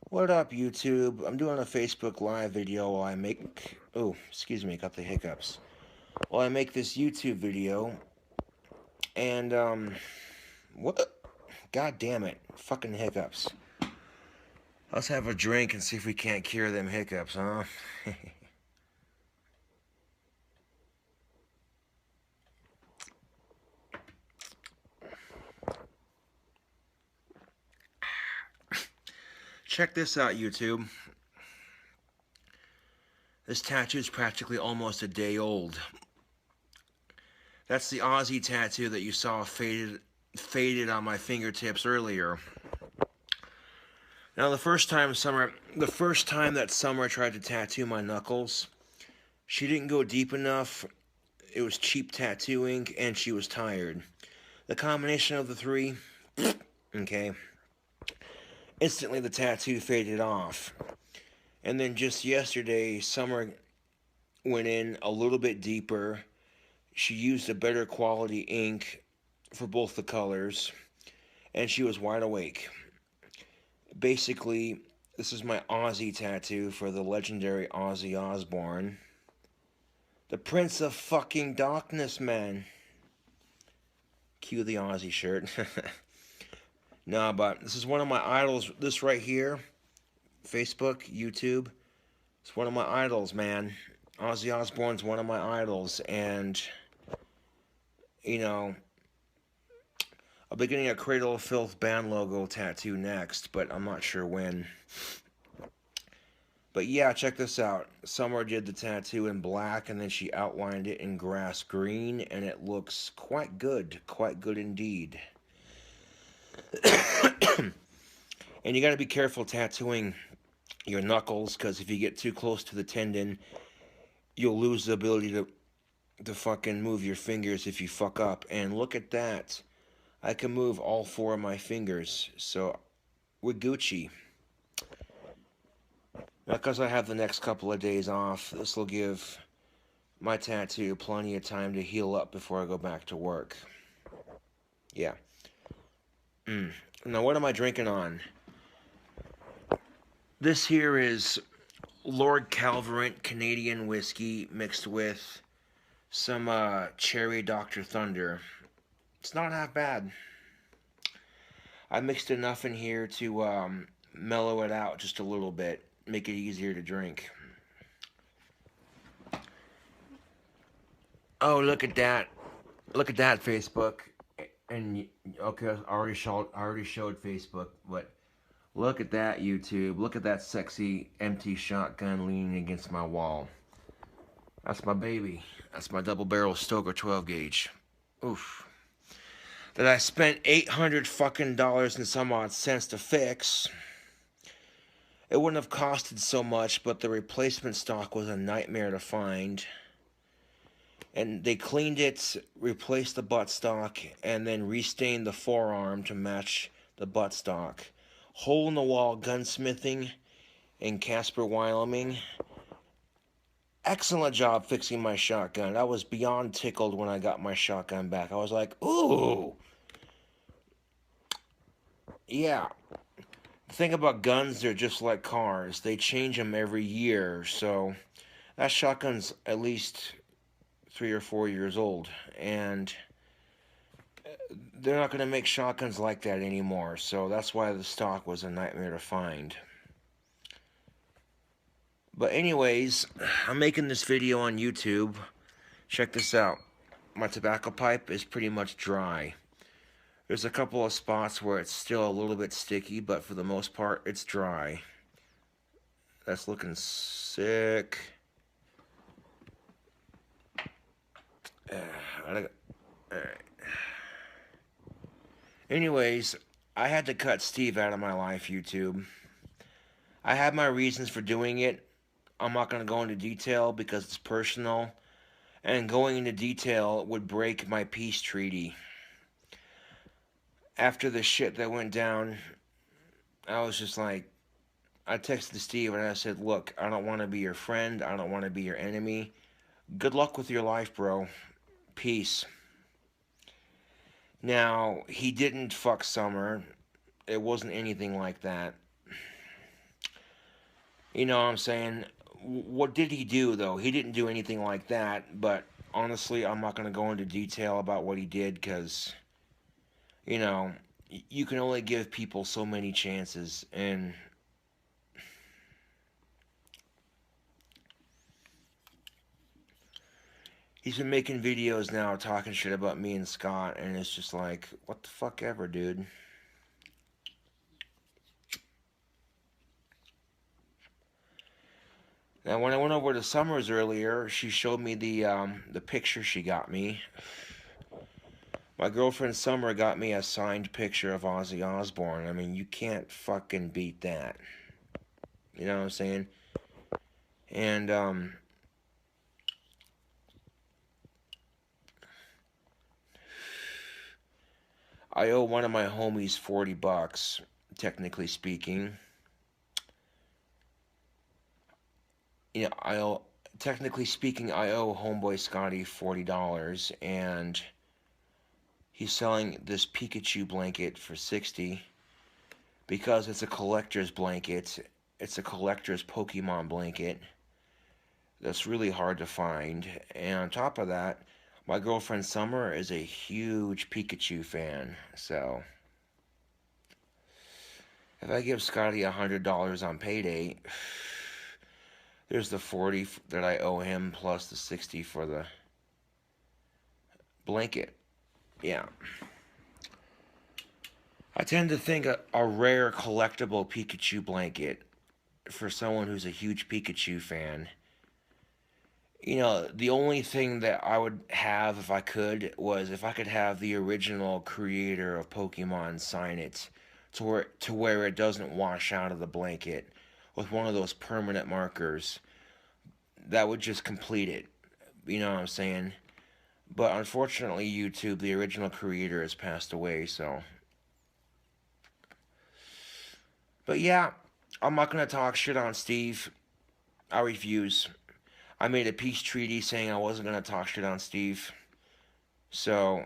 What up, YouTube? I'm doing a Facebook Live video while I make... Oh, excuse me, got the hiccups. While I make this YouTube video, and, what? God damn it. Fucking hiccups. Let's have a drink and see if we can't cure them hiccups, huh? Check this out, YouTube. This tattoo is practically almost a day old. That's the Aussie tattoo that you saw faded on my fingertips earlier. Now, the first time that Summer tried to tattoo my knuckles, she didn't go deep enough. It was cheap tattooing, and she was tired. The combination of the three, okay, instantly the tattoo faded off. And then just yesterday, Summer went in a little bit deeper. She used a better quality ink for both the colors, and she was wide awake. Basically, this is my Aussie tattoo for the legendary Ozzy Osbourne. The Prince of fucking Darkness, man. Cue the Aussie shirt. No, but this is one of my idols. This right here, Facebook, YouTube. It's one of my idols, man. Ozzy Osbourne's one of my idols, and you know, I'll be getting a Cradle of Filth band logo tattoo next, but I'm not sure when. But yeah, check this out. Summer did the tattoo in black, and then she outlined it in grass green, and it looks quite good indeed. And you gotta be careful tattooing your knuckles, because if you get too close to the tendon, you'll lose the ability to fucking move your fingers if you fuck up. And look at that. I can move all four of my fingers, so we're Gucci. Now, because I have the next couple of days off, this will give my tattoo plenty of time to heal up before I go back to work. Yeah. Now, what am I drinking on? This here is Lord Calverant Canadian whiskey mixed with some cherry Dr. Thunder. It's not half bad. I mixed enough in here to mellow it out just a little bit, make it easier to drink. Oh, look at that. Look at that, Facebook. And okay, I already showed Facebook, but look at that, YouTube. Look at that sexy empty shotgun leaning against my wall. That's my baby. That's my double barrel Stoker 12 gauge. Oof. That I spent $800 fucking dollars and some odd cents to fix. It wouldn't have costed so much, but the replacement stock was a nightmare to find. And they cleaned it, replaced the buttstock, and then restained the forearm to match the buttstock. Hole-in-the-wall gunsmithing in Casper, Wyoming. Excellent job fixing my shotgun. I was beyond tickled when I got my shotgun back. I was like, ooh. Yeah. The thing about guns, they're just like cars. They change them every year. So that shotgun's at least 3 or 4 years old. And they're not going to make shotguns like that anymore. So that's why the stock was a nightmare to find. But anyways, I'm making this video on YouTube. Check this out. My tobacco pipe is pretty much dry. There's a couple of spots where it's still a little bit sticky, but for the most part, it's dry. That's looking sick. Alright. Anyways, I had to cut Steve out of my life, YouTube. I had my reasons for doing it. I'm not going to go into detail because it's personal. And going into detail would break my peace treaty. After the shit that went down, I was just like, I texted Steve and I said, look, I don't want to be your friend. I don't want to be your enemy. Good luck with your life, bro. Peace. Now, he didn't fuck Summer. It wasn't anything like that. You know what I'm saying? What did he do, though? He didn't do anything like that, but honestly, I'm not going to go into detail about what he did because, you know, you can only give people so many chances, and he's been making videos now talking shit about me and Scott, and it's just like, what the fuck ever, dude. Now, when I went over to Summers earlier, she showed me the picture she got me. My girlfriend Summer got me a signed picture of Ozzy Osbourne. I mean, you can't fucking beat that. You know what I'm saying? And I owe one of my homies $40, technically speaking. You know, technically speaking, I owe homeboy Scotty $40, and he's selling this Pikachu blanket for $60 because it's a collector's blanket. It's a collector's Pokemon blanket that's really hard to find. And on top of that, my girlfriend Summer is a huge Pikachu fan. So if I give Scotty $100 on payday, there's the 40 that I owe him plus the 60 for the blanket. Yeah. I tend to think a rare collectible Pikachu blanket for someone who's a huge Pikachu fan. You know, the only thing that I would have if I could was if I could have the original creator of Pokemon sign it to where it doesn't wash out of the blanket with one of those permanent markers. That would just complete it. You know what I'm saying? But unfortunately, YouTube, the original creator, has passed away, so. But yeah, I'm not going to talk shit on Steve. I refuse. I made a peace treaty saying I wasn't going to talk shit on Steve. So,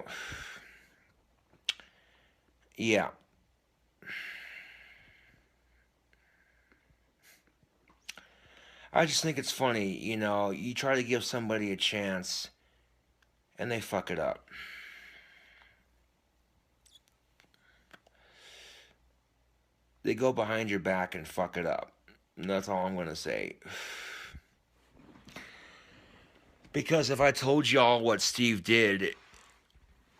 yeah. I just think it's funny, you know, you try to give somebody a chance and they fuck it up. They go behind your back and fuck it up. And that's all I'm going to say. Because if I told y'all what Steve did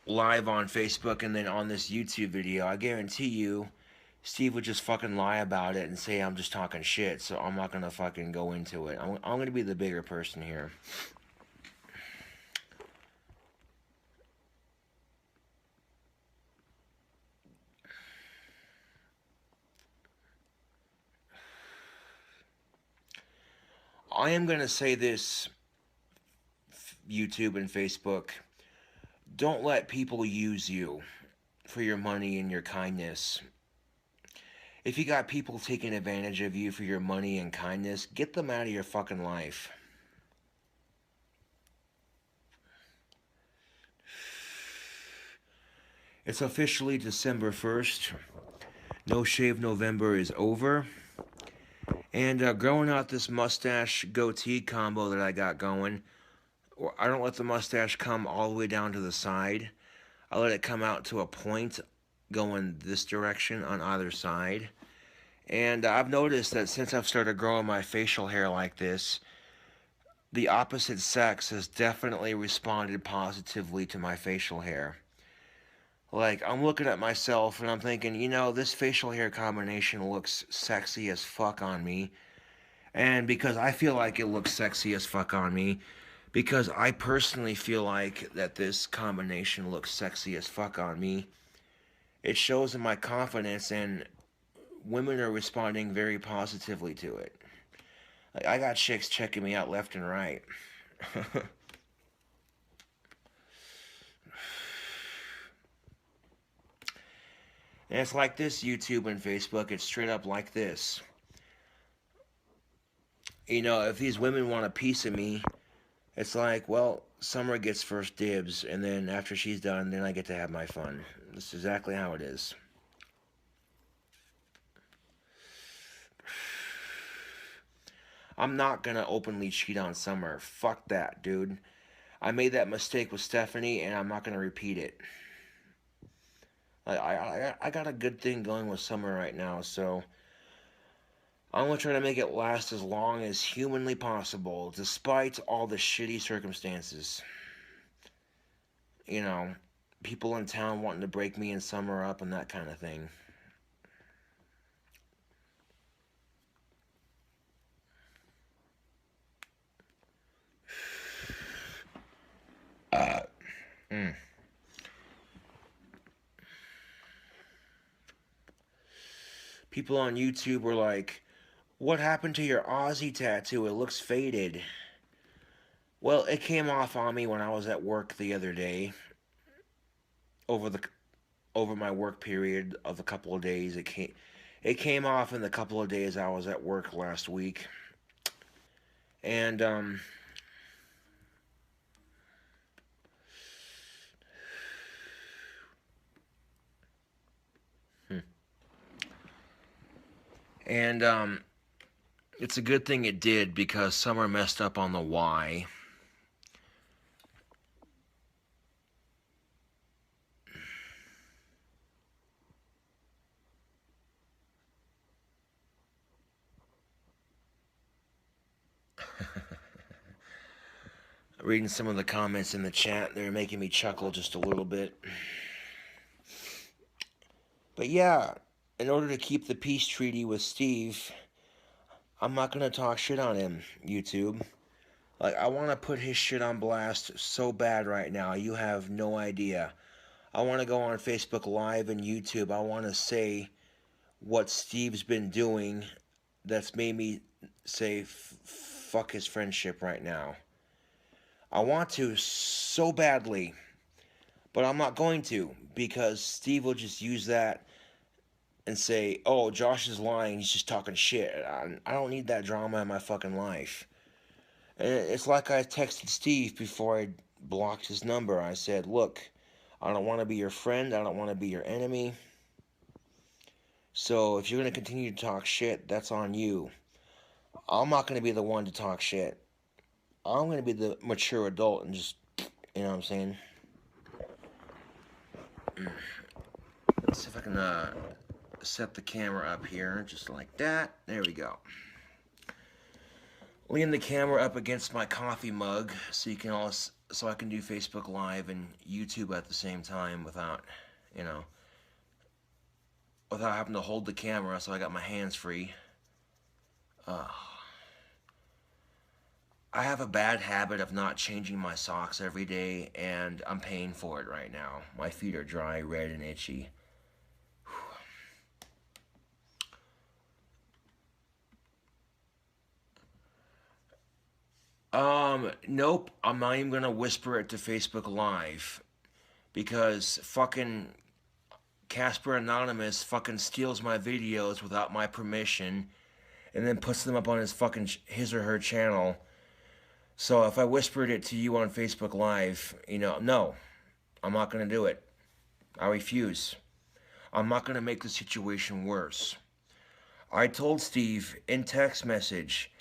live on Facebook and then on this YouTube video, I guarantee you Steve would just fucking lie about it and say I'm just talking shit. So I'm not going to fucking go into it. I'm going to be the bigger person here. I am going to say this, YouTube and Facebook. Don't let people use you for your money and your kindness. If you got people taking advantage of you for your money and kindness, get them out of your fucking life. It's officially December 1st. No Shave November is over. And growing out this mustache goatee combo that I got going, I don't let the mustache come all the way down to the side. I let it come out to a point going this direction on either side. And I've noticed that since I've started growing my facial hair like this, the opposite sex has definitely responded positively to my facial hair. Like, I'm looking at myself and I'm thinking, you know, this facial hair combination looks sexy as fuck on me. And because I feel like it looks sexy as fuck on me, because I personally feel like that this combination looks sexy as fuck on me, it shows in my confidence, and women are responding very positively to it. Like, I got chicks checking me out left and right. And it's like this, YouTube and Facebook, it's straight up like this. You know, if these women want a piece of me, it's like, well, Summer gets first dibs, and then after she's done, then I get to have my fun. That's exactly how it is. I'm not gonna openly cheat on Summer. Fuck that, dude. I made that mistake with Stephanie, and I'm not gonna repeat it. I got a good thing going with Summer right now, so I'm gonna try to make it last as long as humanly possible, despite all the shitty circumstances. You know, people in town wanting to break me and Summer up and that kind of thing. Mm. People on YouTube were like, "What happened to your Aussie tattoo? It looks faded." Well, it came off on me when I was at work the other day. Over the over my work period of a couple of days, it came off in the couple of days I was at work last week. And hmm. and it's a good thing it did, because Summer messed up on the Y. Reading some of the comments in the chat, they're making me chuckle just a little bit. But yeah, in order to keep the peace treaty with Steve, I'm not gonna talk shit on him, YouTube. Like, I want to put his shit on blast so bad right now, you have no idea. I want to go on Facebook Live and YouTube. I want to say what Steve's been doing that's made me say fuck his friendship right now. I want to so badly, but I'm not going to, because Steve will just use that and say, "Oh, Josh is lying, he's just talking shit." I don't need that drama in my fucking life. It's like I texted Steve before I blocked his number. I said, "Look, I don't want to be your friend, I don't want to be your enemy. So if you're going to continue to talk shit, that's on you. I'm not going to be the one to talk shit. I'm going to be the mature adult and just, you know what I'm saying?" Let's see if I can set the camera up here, just like that. There we go. Lean the camera up against my coffee mug so you can so I can do Facebook Live and YouTube at the same time without, you know, without having to hold the camera, so I got my hands free. I have a bad habit of not changing my socks every day, and I'm paying for it right now. My feet are dry, red, and itchy. Nope. I'm not even gonna whisper it to Facebook Live, because fucking Casper Anonymous fucking steals my videos without my permission, and then puts them up on his or her channel. So if I whispered it to you on Facebook Live, no, I'm not gonna do it. I refuse. I'm not gonna make the situation worse. I told Steve in text message,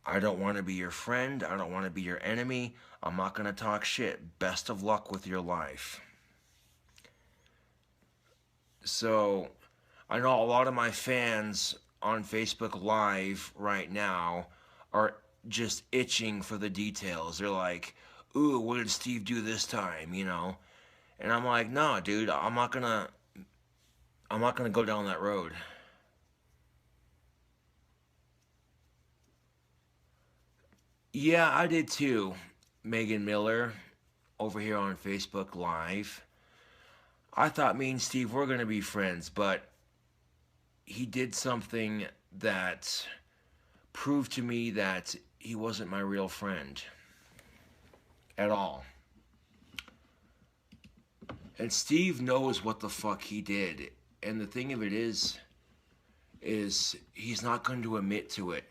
"I don't want to be your friend. I don't want to be your enemy. I'm not going to talk shit. Best of luck with your life." So, I know a lot of my fans on Facebook Live right now are just itching for the details. They're like, "Ooh, what did Steve do this time?" And I'm like, "No, dude, I'm not gonna go down that road." Yeah, I did too. Megan Miller over here on Facebook Live. I thought me and Steve were going to be friends, but he did something that proved to me that he wasn't my real friend at all. And Steve knows what the fuck he did. And the thing of it is he's not going to admit to it.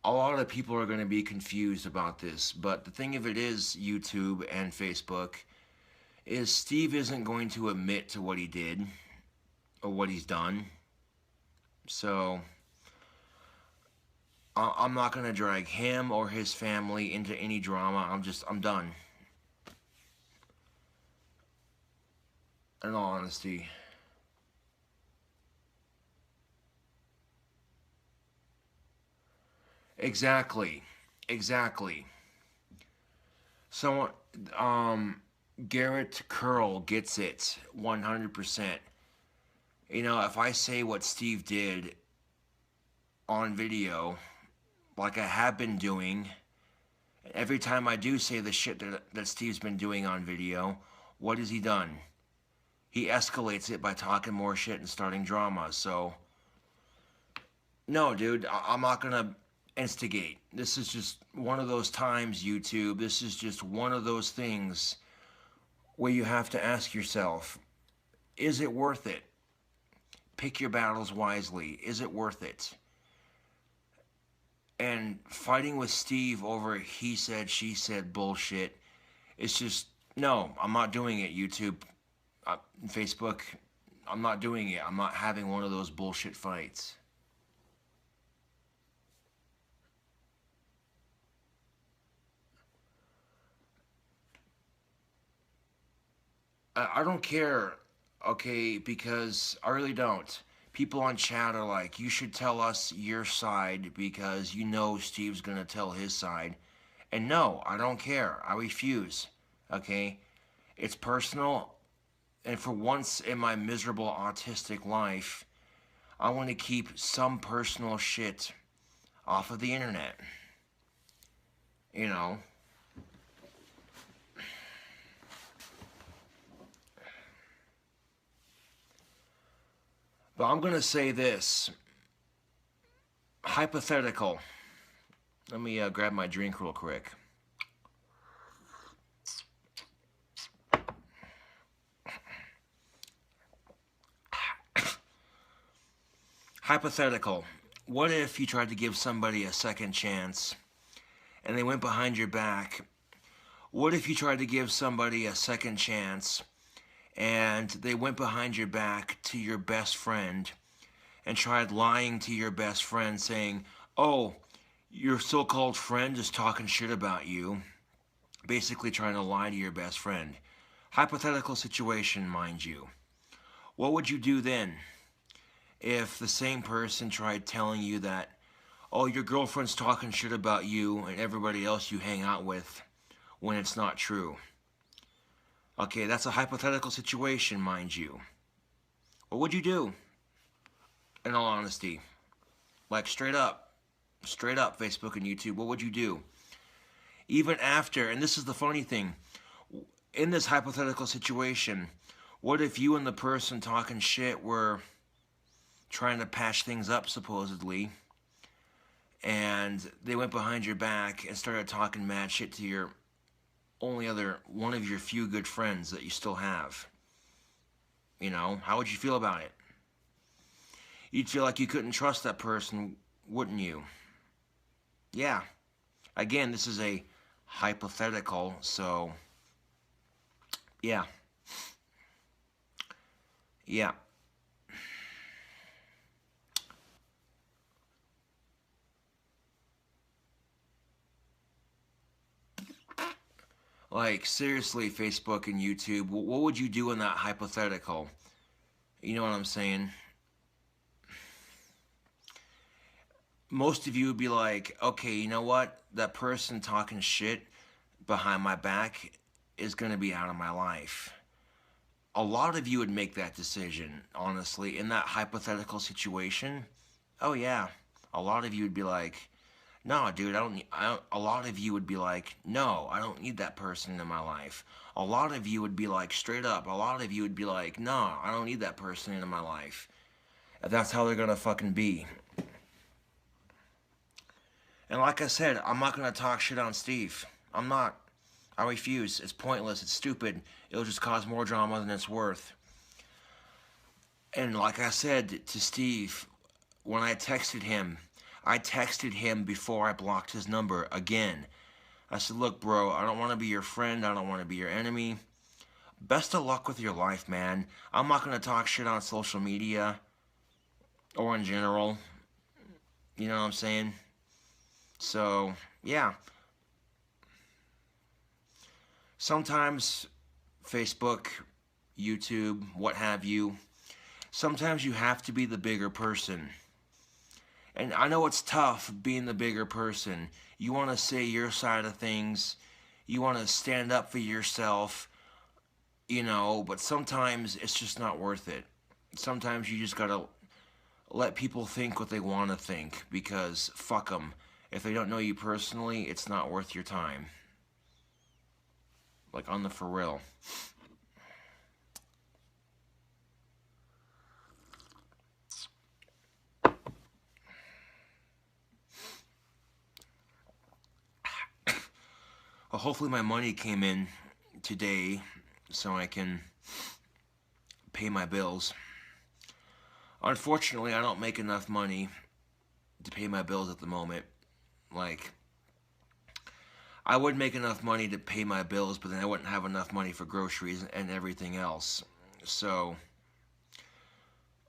A lot of people are going to be confused about this, but the thing of it is, YouTube and Facebook, is Steve isn't going to admit to what he did or what he's done. So I'm not gonna drag him or his family into any drama. I'm done. In all honesty. Exactly. Exactly. So, Garrett Curl gets it 100%. You know, if I say what Steve did on video, like I have been doing, every time I do say the shit that Steve's been doing on video, what has he done? He escalates it by talking more shit and starting drama. So, no, dude, I'm not gonna instigate. This is just one of those times, YouTube. This is just one of those things where you have to ask yourself, is it worth it? Pick your battles wisely. Is it worth it? And fighting with Steve over he said, she said bullshit, it's just, no, I'm not doing it, YouTube, Facebook. I'm not doing it. I'm not having one of those bullshit fights. I don't care, okay, because I really don't. People on chat are like, you should tell us your side because you know Steve's gonna tell his side. And no, I don't care. I refuse, okay? It's personal, and for once in my miserable autistic life, I want to keep some personal shit off of the internet. You know? But I'm going to say this. Hypothetical. Let me grab my drink real quick. Hypothetical. What if you tried to give somebody a second chance and they went behind your back? What if you tried to give somebody a second chance and they went behind your back to your best friend and tried lying to your best friend saying, oh, your so-called friend is talking shit about you, basically trying to lie to your best friend. Hypothetical situation, mind you. What would you do then if the same person tried telling you that, oh, your girlfriend's talking shit about you and everybody else you hang out with when it's not true? Okay, that's a hypothetical situation, mind you. What would you do? In all honesty. Like, straight up, Facebook and YouTube, what would you do? Even after, and this is the funny thing, in this hypothetical situation, what if you and the person talking shit were trying to patch things up, supposedly, and they went behind your back and started talking mad shit to your only other, one of your few good friends that you still have? You know, how would you feel about it? You'd feel like you couldn't trust that person, wouldn't you? Yeah. Again, this is a hypothetical, so yeah. Yeah. Like, seriously, Facebook and YouTube, what would you do in that hypothetical? You know what I'm saying? Most of you would be like, okay, you know what? That person talking shit behind my back is going to be out of my life. A lot of you would make that decision, honestly, in that hypothetical situation. Oh, yeah. A lot of you would be like, no, dude, a lot of you would be like, no, I don't need that person in my life. A lot of you would be like, straight up, a lot of you would be like, no, I don't need that person in my life. If that's how they're gonna fucking be. And like I said, I'm not gonna talk shit on Steve. I'm not. I refuse. It's pointless. It's stupid. It'll just cause more drama than it's worth. And like I said to Steve, when I texted him before I blocked his number again. I said, look, bro, I don't want to be your friend. I don't want to be your enemy. Best of luck with your life, man. I'm not going to talk shit on social media or in general. You know what I'm saying? So, yeah. Sometimes Facebook, YouTube, what have you, sometimes you have to be the bigger person. And I know it's tough being the bigger person. You want to say your side of things. You want to stand up for yourself, you know, but sometimes it's just not worth it. Sometimes you just gotta let people think what they want to think, because fuck them. If they don't know you personally, it's not worth your time. Like, on the for real. Well, hopefully my money came in today so I can pay my bills. Unfortunately, I don't make enough money to pay my bills at the moment. Like, I would make enough money to pay my bills, but then I wouldn't have enough money for groceries and everything else. So,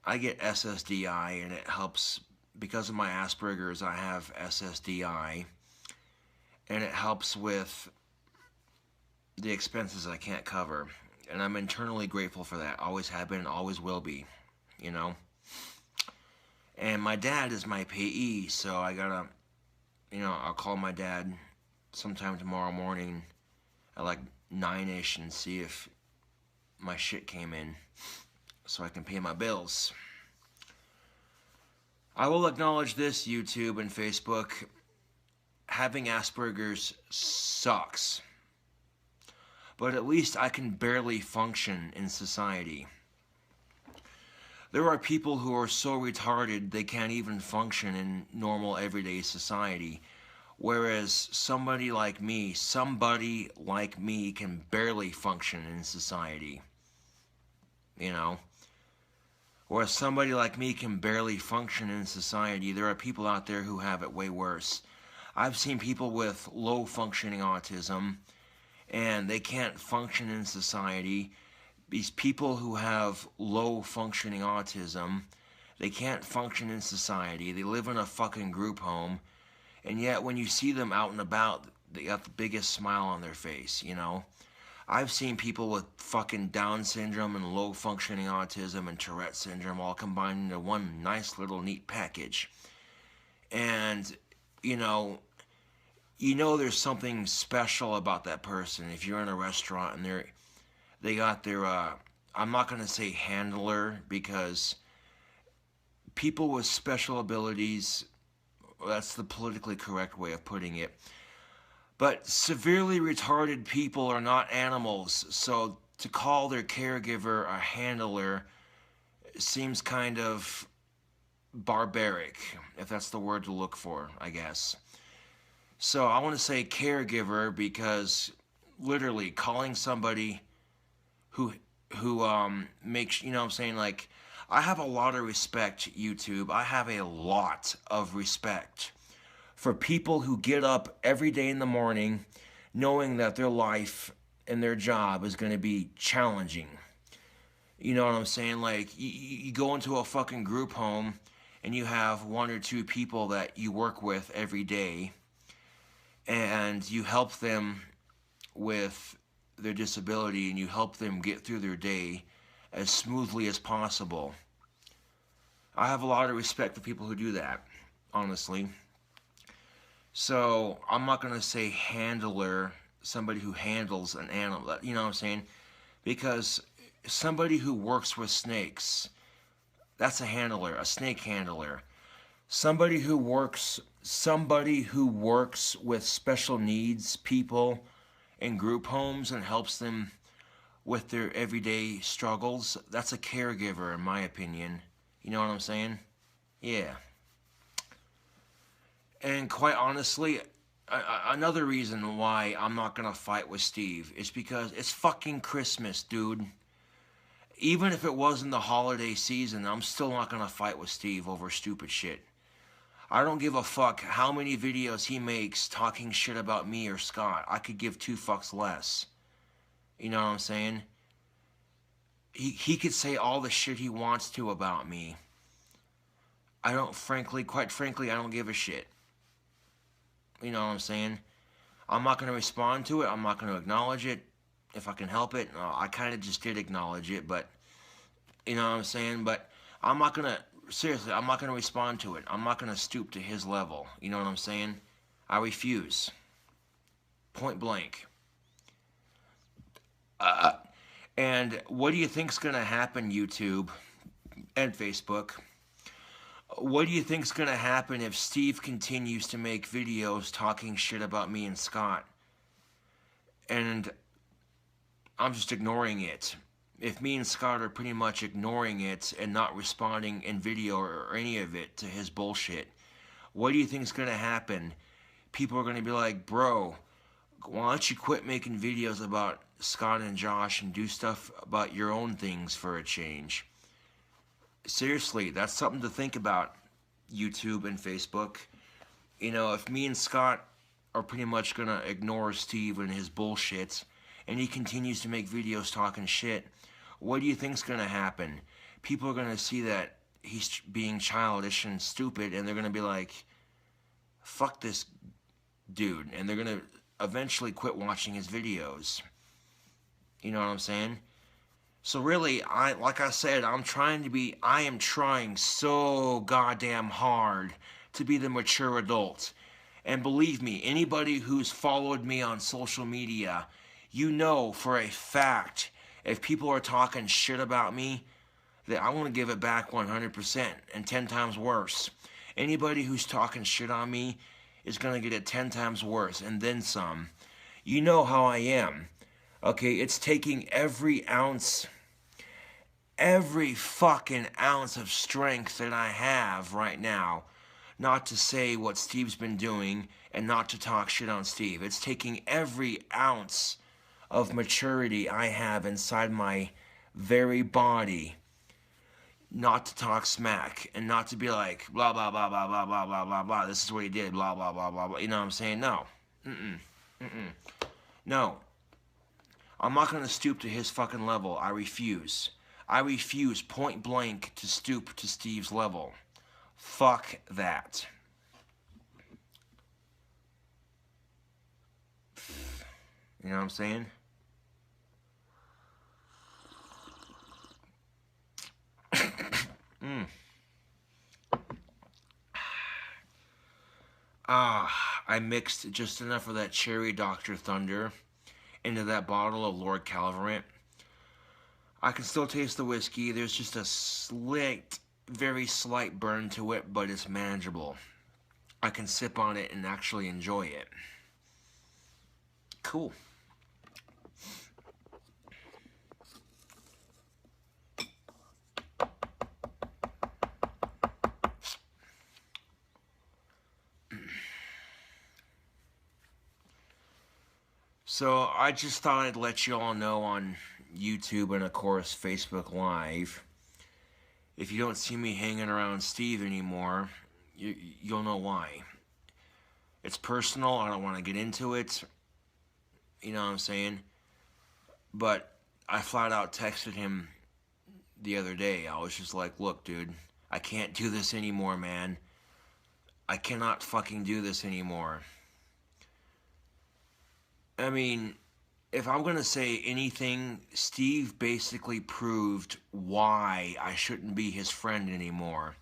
I get SSDI, and it helps. Because of my Asperger's, I have SSDI, and it helps with the expenses I can't cover. And I'm internally grateful for that. Always have been, always will be, you know. And my dad is my payee, so I gotta, you know, I'll call my dad sometime tomorrow morning at like 9-ish and see if my shit came in so I can pay my bills. I will acknowledge this, YouTube and Facebook. Having Asperger's sucks. But at least I can barely function in society. There are people who are so retarded they can't even function in normal everyday society. Whereas somebody like me can barely function in society. You know? Whereas somebody like me can barely function in society, there are people out there who have it way worse. I've seen people with low functioning autism, and they can't function in society. These people who have low functioning autism, they can't function in society. They live in a fucking group home, and yet when you see them out and about, they got the biggest smile on their face, you know? I've seen people with fucking Down syndrome and low functioning autism and Tourette syndrome all combined into one nice little neat package. And, you know there's something special about that person. If you're in a restaurant and they got their, I'm not going to say handler, because people with special abilities, that's the politically correct way of putting it. But severely retarded people are not animals, so to call their caregiver a handler seems kind of barbaric, if that's the word to look for, I guess. So I want to say caregiver, because literally calling somebody who makes, you know what I'm saying, like, I have a lot of respect, YouTube. I have a lot of respect for people who get up every day in the morning knowing that their life and their job is going to be challenging. You know what I'm saying? Like, you go into a fucking group home and you have one or two people that you work with every day, and you help them with their disability, and you help them get through their day as smoothly as possible. I have a lot of respect for people who do that, honestly. So, I'm not going to say handler, somebody who handles an animal, you know what I'm saying? Because somebody who works with snakes, that's a handler, a snake handler. Somebody who works with special needs people in group homes and helps them with their everyday struggles, that's a caregiver, in my opinion. You know what I'm saying? Yeah. And quite honestly, another reason why I'm not going to fight with Steve is because it's fucking Christmas, dude. Even if it wasn't the holiday season, I'm still not going to fight with Steve over stupid shit. I don't give a fuck how many videos he makes talking shit about me or Scott. I could give two fucks less. You know what I'm saying? He could say all the shit he wants to about me. Quite frankly, I don't give a shit. You know what I'm saying? I'm not going to respond to it. I'm not going to acknowledge it if I can help it. I kind of just did acknowledge it, but you know what I'm saying? But I'm not going to, seriously, I'm not going to respond to it. I'm not going to stoop to his level. You know what I'm saying? I refuse. Point blank. And what do you think's going to happen, YouTube and Facebook? What do you think's going to happen if Steve continues to make videos talking shit about me and Scott? And I'm just ignoring it. If me and Scott are pretty much ignoring it and not responding in video or any of it to his bullshit, what do you think's going to happen? People are going to be like, bro, why don't you quit making videos about Scott and Josh and do stuff about your own things for a change? Seriously, that's something to think about, YouTube and Facebook. You know, if me and Scott are pretty much going to ignore Steve and his bullshit, and he continues to make videos talking shit, what do you think's going to happen? People are going to see that he's being childish and stupid, and they're going to be like, fuck this dude, and they're going to eventually quit watching his videos. You know what I'm saying? So really, like I said, I am trying so goddamn hard to be the mature adult. And believe me, anybody who's followed me on social media, you know for a fact, if people are talking shit about me, that I want to give it back 100% and 10 times worse. Anybody who's talking shit on me is going to get it 10 times worse and then some. You know how I am. Okay, it's taking every fucking ounce of strength that I have right now not to say what Steve's been doing and not to talk shit on Steve. It's taking every ounce of maturity I have inside my very body not to talk smack and not to be like, blah, blah, blah, blah, blah, blah, blah, blah, blah, this is what he did, blah, blah, blah, blah, blah. You know what I'm saying? No. No. I'm not going to stoop to his fucking level. I refuse. I refuse point blank to stoop to Steve's level. Fuck that. You know what I'm saying? I mixed just enough of that cherry Dr. Thunder into that bottle of Lord Calverant. I can still taste the whiskey. There's just a slight, very slight burn to it, but it's manageable. I can sip on it and actually enjoy it. Cool. So I just thought I'd let you all know on YouTube and of course Facebook Live. If you don't see me hanging around Steve anymore, you'll know why. It's personal. I don't want to get into it. You know what I'm saying? But I flat out texted him the other day. I was just like, look, dude, I can't do this anymore, man. I cannot fucking do this anymore. I mean, if I'm going to say anything, Steve basically proved why I shouldn't be his friend anymore.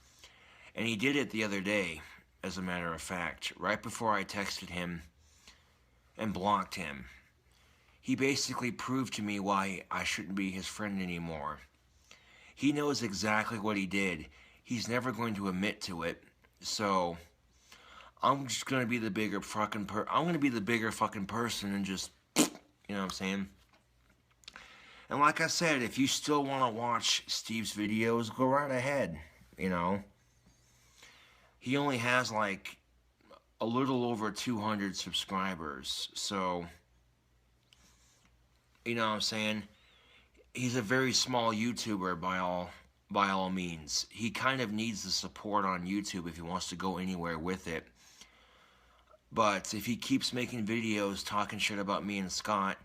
And he did it the other day, as a matter of fact, right before I texted him and blocked him. He basically proved to me why I shouldn't be his friend anymore. He knows exactly what he did. He's never going to admit to it. So I'm just going to be the bigger fucking person and just, you know what I'm saying? And like I said, if you still want to watch Steve's videos, go right ahead, you know. He only has like a little over 200 subscribers, so, you know what I'm saying? He's a very small YouTuber by all means. He kind of needs the support on YouTube if he wants to go anywhere with it. But if he keeps making videos talking shit about me and Scott,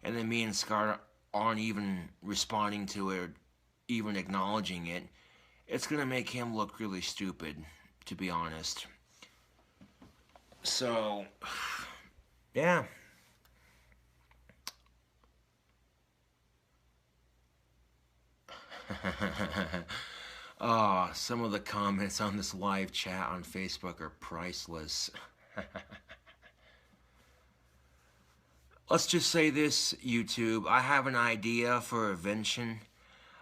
and then me and Scott aren't even responding to it, even acknowledging it, it's going to make him look really stupid, to be honest. So, yeah. Oh, some of the comments on this live chat on Facebook are priceless. Let's just say this, YouTube. I have an idea for invention.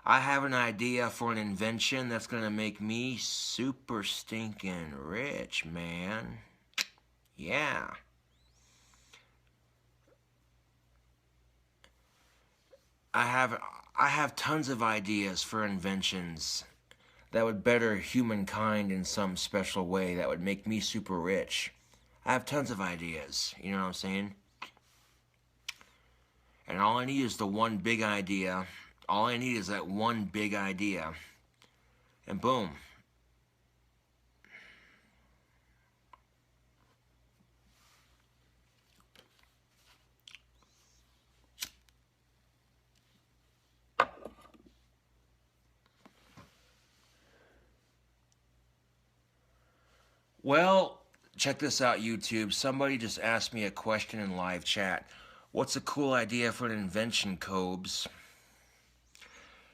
I have an idea for an invention that's going to make me super stinking rich, man. Yeah. I have tons of ideas for inventions that would better humankind in some special way that would make me super rich. I have tons of ideas, you know what I'm saying? And all I need is the one big idea. All I need is that one big idea. And boom. Well, check this out, YouTube. Somebody just asked me a question in live chat. What's a cool idea for an invention, Cobes?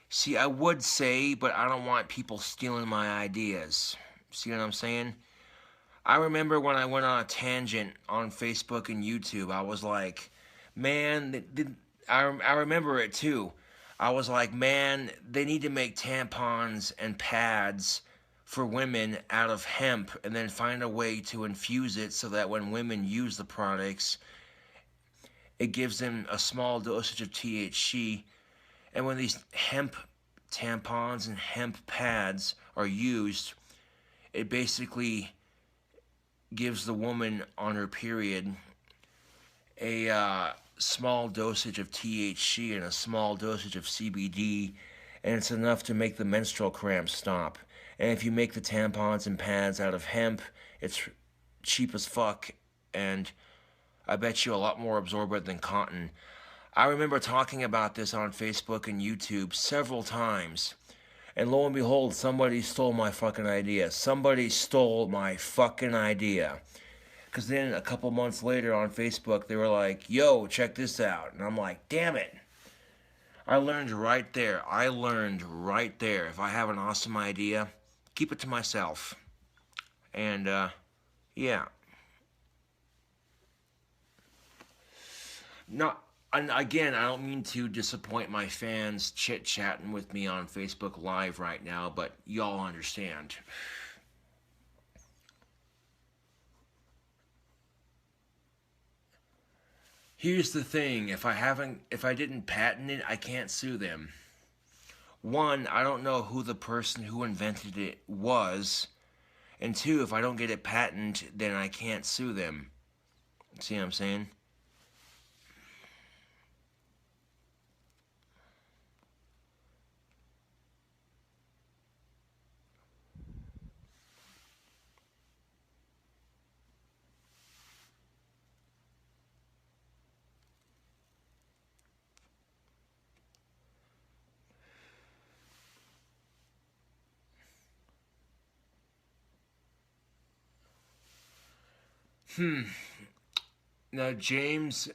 See, I would say, but I don't want people stealing my ideas. See what I'm saying? I remember when I went on a tangent on Facebook and YouTube, I was like, man, I remember it too. I was like, man, they need to make tampons and pads for women out of hemp and then find a way to infuse it so that when women use the products, it gives them a small dosage of THC. And when these hemp tampons and hemp pads are used, it basically gives the woman on her period a small dosage of THC and a small dosage of CBD, and it's enough to make the menstrual cramps stop. And if you make the tampons and pads out of hemp, it's cheap as fuck, and I bet you a lot more absorbent than cotton. I remember talking about this on Facebook and YouTube several times. And lo and behold, somebody stole my fucking idea. Somebody stole my fucking idea. Because then a couple months later on Facebook, they were like, yo, check this out. And I'm like, damn it. I learned right there. If I have an awesome idea, keep it to myself. And, yeah. And again, I don't mean to disappoint my fans chit-chatting with me on Facebook Live right now, but y'all understand. Here's the thing, if I didn't patent it, I can't sue them. One, I don't know who the person who invented it was, and two, if I don't get it patented, then I can't sue them. See what I'm saying? Now, James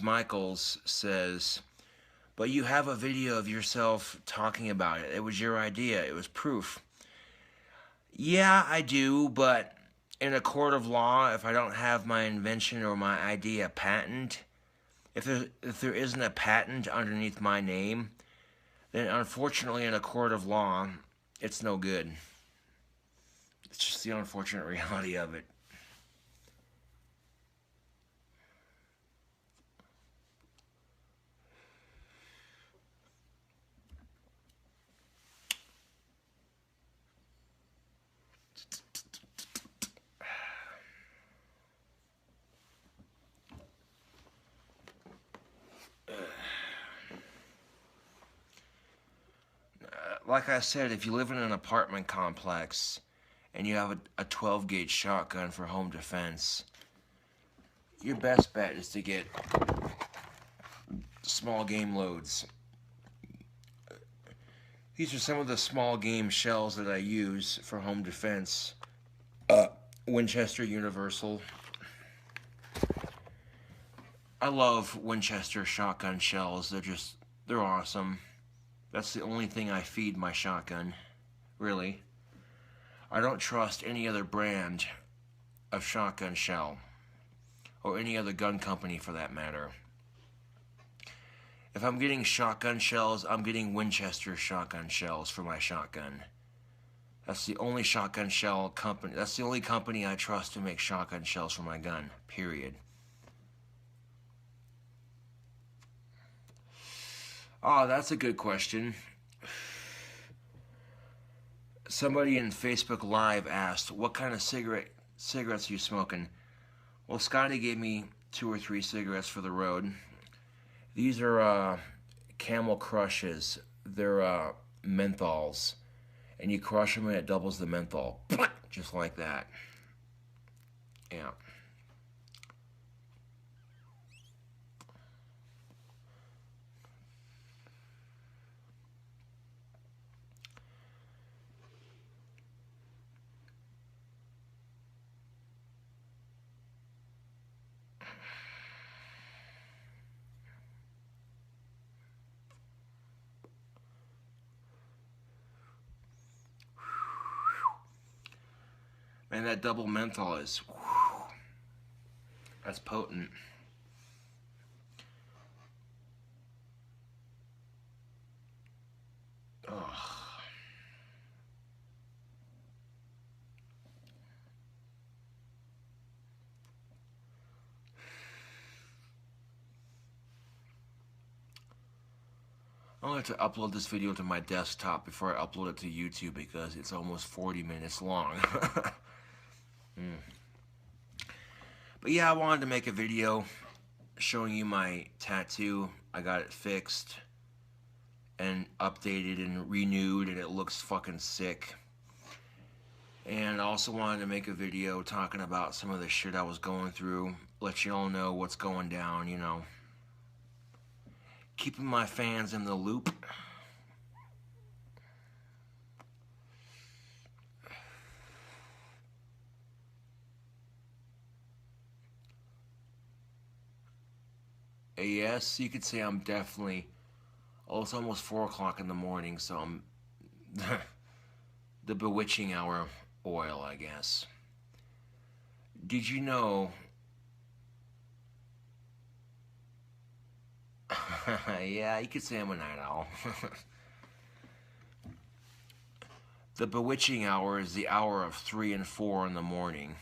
Michaels says, but you have a video of yourself talking about it. It was your idea. It was proof. Yeah, I do, but in a court of law, if I don't have my invention or my idea patent, if there isn't a patent underneath my name, then unfortunately in a court of law, it's no good. It's just the unfortunate reality of it. Like I said, if you live in an apartment complex and you have a 12-gauge shotgun for home defense, your best bet is to get small game loads. These are some of the small game shells that I use for home defense. Winchester Universal. I love Winchester shotgun shells. They're awesome. That's the only thing I feed my shotgun, really. I don't trust any other brand of shotgun shell, or any other gun company for that matter. If I'm getting shotgun shells, I'm getting Winchester shotgun shells for my shotgun. That's the only shotgun shell company. That's the only company I trust to make shotgun shells for my gun, period. Oh, that's a good question. Somebody in Facebook Live asked, what kind of cigarettes are you smoking? Well, Scotty gave me 2 or 3 cigarettes for the road. These are Camel Crushes. They're menthols. And you crush them and it doubles the menthol. Just like that. Yeah. Man, that double menthol is, whew, that's potent. Ugh. I'm going to have to upload this video to my desktop before I upload it to YouTube because it's almost 40 minutes long. But yeah, I wanted to make a video showing you my tattoo. I got it fixed and updated and renewed, and it looks fucking sick. And I also wanted to make a video talking about some of the shit I was going through, let you all know what's going down, you know. Keeping my fans in the loop. Yes, you could say I'm definitely... Oh, it's almost 4 o'clock in the morning, so I'm... the bewitching hour oil, I guess. Did you know... Yeah, you could say I'm a night owl. The bewitching hour is the hour of 3 and 4 in the morning.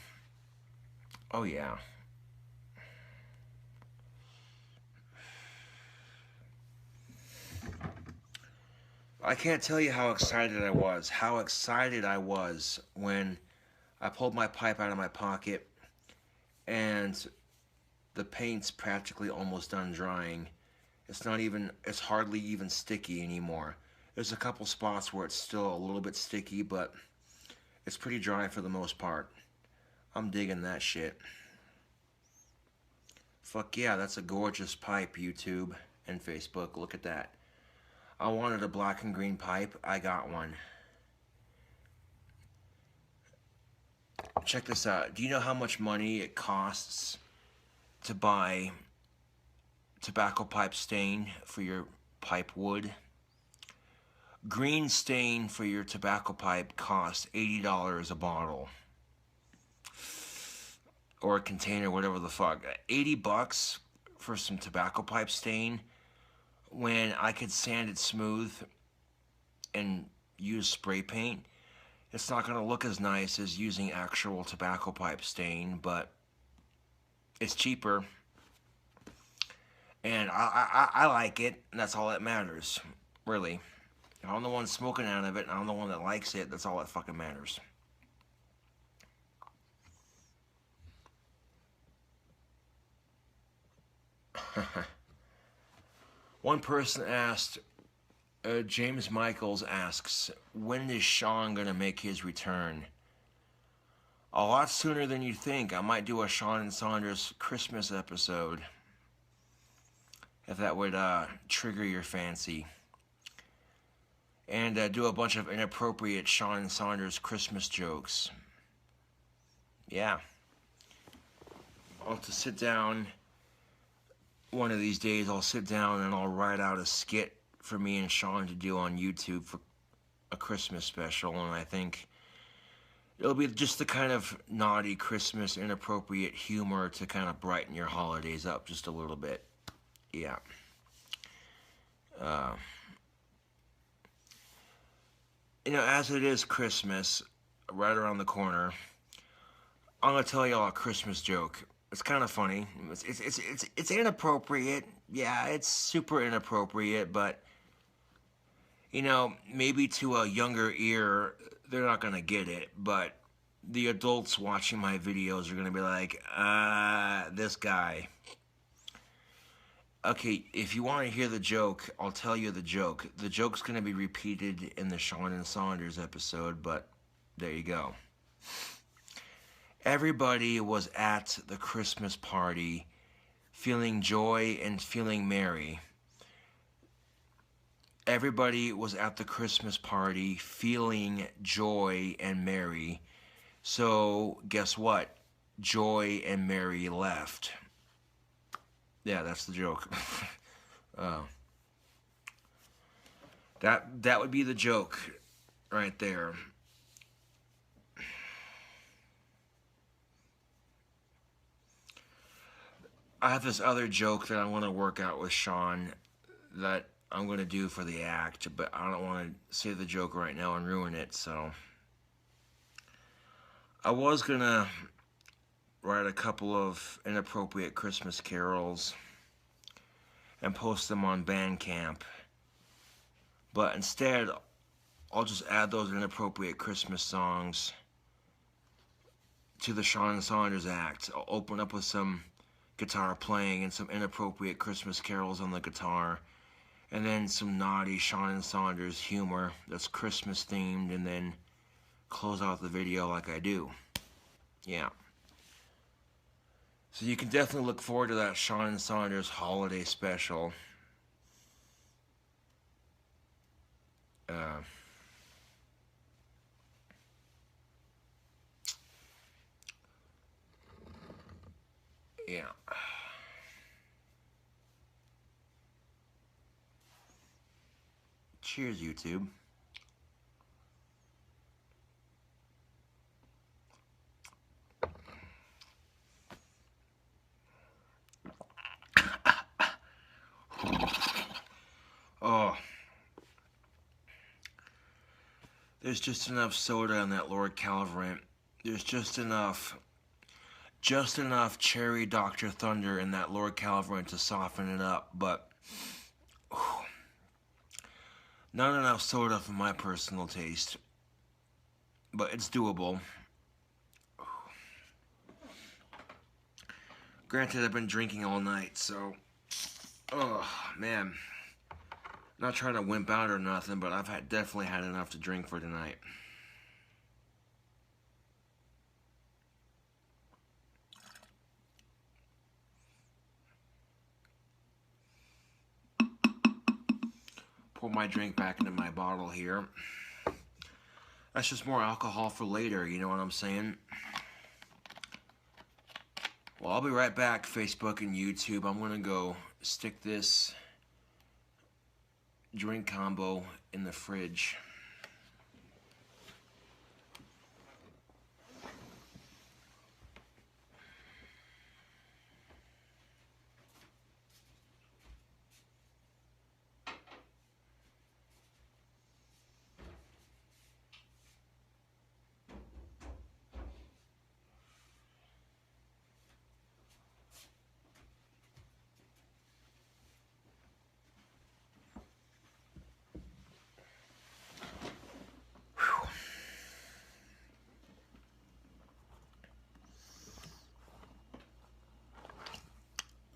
Oh, yeah. I can't tell you how excited I was when I pulled my pipe out of my pocket and the paint's practically almost done drying. It's hardly even sticky anymore. There's a couple spots where it's still a little bit sticky, but it's pretty dry for the most part. I'm digging that shit. Fuck yeah, that's a gorgeous pipe, YouTube and Facebook. Look at that. I wanted a black and green pipe. I got one. Check this out. Do you know how much money it costs to buy tobacco pipe stain for your pipe wood? Green stain for your tobacco pipe costs $80 a bottle. Or a container, whatever the fuck. 80 bucks for some tobacco pipe stain when I could sand it smooth and use spray paint. It's not going to look as nice as using actual tobacco pipe stain, but it's cheaper. And I like it, and that's all that matters, really. I'm the one smoking out of it, and I'm the one that likes it. That's all that fucking matters. One person asked, James Michaels asks, when is Sean going to make his return? A lot sooner than you think. I might do a Sean and Saunders Christmas episode, if that would trigger your fancy. And do a bunch of inappropriate Sean and Saunders Christmas jokes. yeah. I'll have to sit down one of these days. I'll sit down and I'll write out a skit for me and Sean to do on YouTube for a Christmas special, and I think it'll be just the kind of naughty Christmas inappropriate humor to kind of brighten your holidays up just a little bit. Yeah. You know, as it is Christmas right around the corner, I'm gonna tell y'all a Christmas joke. It's kind of funny. It's inappropriate. Yeah, it's super inappropriate, but you know, maybe to a younger ear, they're not gonna get it. But the adults watching my videos are gonna be like, this guy. Okay, if you want to hear the joke, I'll tell you the joke. The joke's gonna be repeated in the Sean and Saunders episode, but there you go. Everybody was at the Christmas party feeling joy and feeling merry. Everybody was at the Christmas party feeling joy and merry. So, guess what? Joy and Mary left. Yeah, that's the joke. That would be the joke right there. I have this other joke that I want to work out with Sean that I'm going to do for the act, but I don't want to say the joke right now and ruin it, so I was going to write a couple of inappropriate Christmas carols and post them on Bandcamp, but instead I'll just add those inappropriate Christmas songs to the Sean and Saunders act. I'll open up with some guitar playing and some inappropriate Christmas carols on the guitar, and then some naughty Sean and Saunders humor that's Christmas themed, and then close out the video like I do. Yeah. So you can definitely look forward to that Sean and Saunders holiday special. Yeah. Cheers, YouTube. Oh. There's just enough soda in that Lord Calverant. There's just enough cherry Dr. Thunder in that Lord Calverant to soften it up, but not enough soda for my personal taste. But it's doable. Granted, I've been drinking all night, so oh man. Not trying to wimp out or nothing, but I've definitely had enough to drink for tonight. Pour my drink back into my bottle here. That's just more alcohol for later, you know what I'm saying? Well, I'll be right back, Facebook and YouTube. I'm gonna go stick this drink combo in the fridge.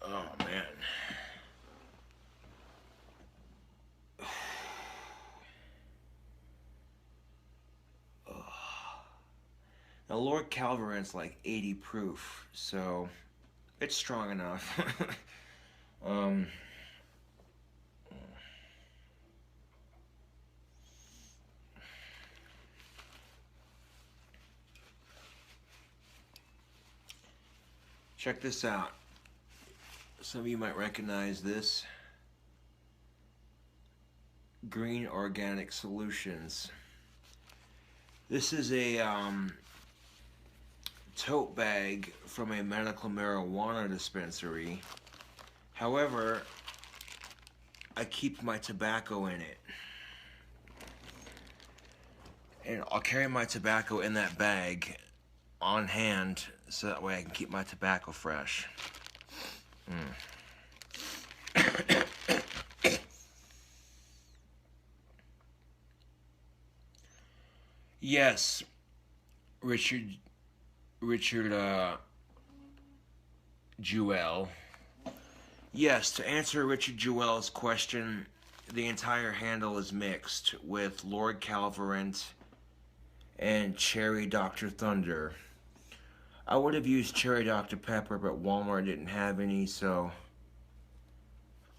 Oh, man. Now, Lord Calverant's like 80 proof, so it's strong enough. Check this out. Some of you might recognize this. Green Organic Solutions. This is a tote bag from a medical marijuana dispensary. However, I keep my tobacco in it. And I'll carry my tobacco in that bag on hand so that way I can keep my tobacco fresh. Yes, Richard Jewell. Yes, to answer Richard Jewell's question, the entire handle is mixed with Lord Calverant and Cherry Dr. Thunder. I would have used Cherry Dr. Pepper, but Walmart didn't have any, so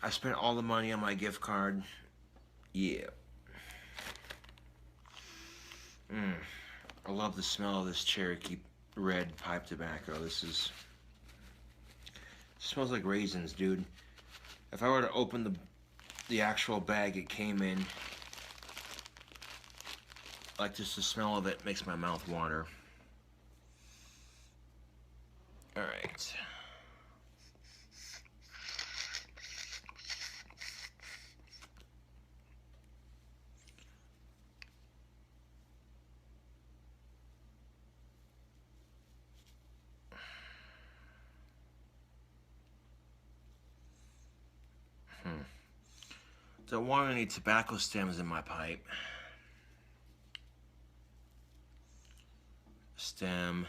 I spent all the money on my gift card. Yeah. I love the smell of this Cherokee red pipe tobacco. This smells like raisins, dude. If I were to open the actual bag it came in, like just the smell of it makes my mouth water. All right. Don't want any tobacco stems in my pipe. Stem.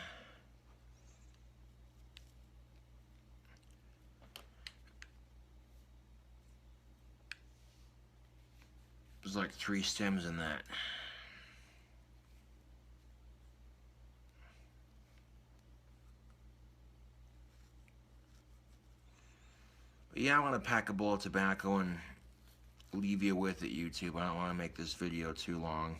There's like 3 stems in that. But yeah, I want to pack a bowl of tobacco and leave you with it, YouTube. I don't want to make this video too long.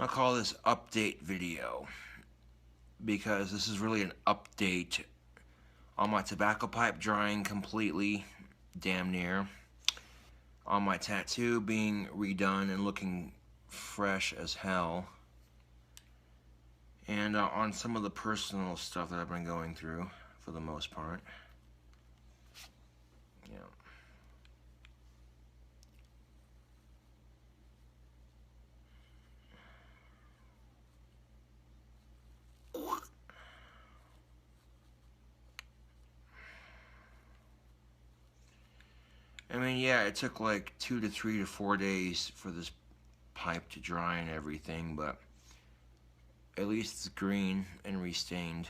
I'll call this update video because this is really an update on my tobacco pipe drying completely, damn near, on my tattoo being redone and looking fresh as hell, and on some of the personal stuff that I've been going through for the most part. Yeah. I mean, yeah, it took like 2 to 3 to 4 days for this pipe to dry and everything, but at least it's green and restained.